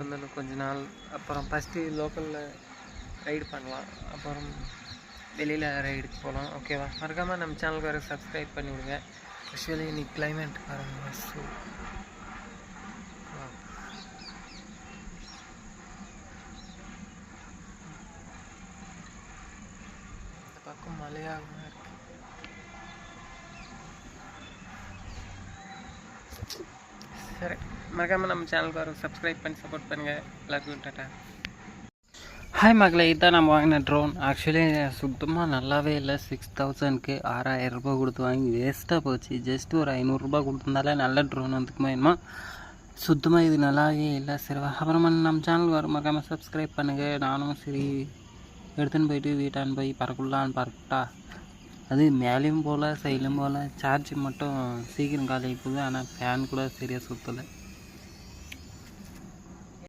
வந்து கொஞ்ச நாள் அப்புறம் ஃபஸ்ட்டு லோக்கலில் ரைடு பண்ணலாம், அப்புறம் வெளியில் ரைடுக்கு போகலாம். ஓகேவா? மறக்காமல் நம்ம சேனலுக்கு வர சப்ஸ்கிரைப் பண்ணி விடுங்க. ஆக்சுவலி இன்னைக்கு கிளைமேட் பாருங்க, ஸோ இந்த பக்கம் மழையாகமாக இருக்குது. சரி, மறக்காமல் நம்ம சேனலுக்கு வர சப்ஸ்கிரைப் பண்ணி சப்போர்ட் பண்ணுங்கள். எல்லாருக்கும் டாட்டா. ஹாய் மகளே, இதான் நம்ம வாங்கின ட்ரோன். ஆக்சுவலி சுத்தமாக நல்லாவே இல்லை. 6000க்கு 6000 ரூபா கொடுத்து வாங்கி வேஸ்ட்டாக போச்சு. ஜஸ்ட் ஒரு 500 ரூபா கொடுத்துருந்தாலே நல்ல ட்ரோன் வந்துக்குமா என்னமா, சுத்தமாக இது நல்லாவே இல்லை. சரி, அப்புறமா நம்ம சேனல் வர மறக்காமல் சப்ஸ்கிரைப் பண்ணுங்கள். நானும் சரி எடுத்துன்னு போயிட்டு வீட்டான்னு போய் பறக்கலான்னு பறக்கட்டா. அது மேலேயும் போல் சைட்லையும் போல். சார்ஜ் மட்டும் சீக்கிரம் காலி போகுது, ஆனால் ஃபேன் கூட சரியாக சுற்றலை.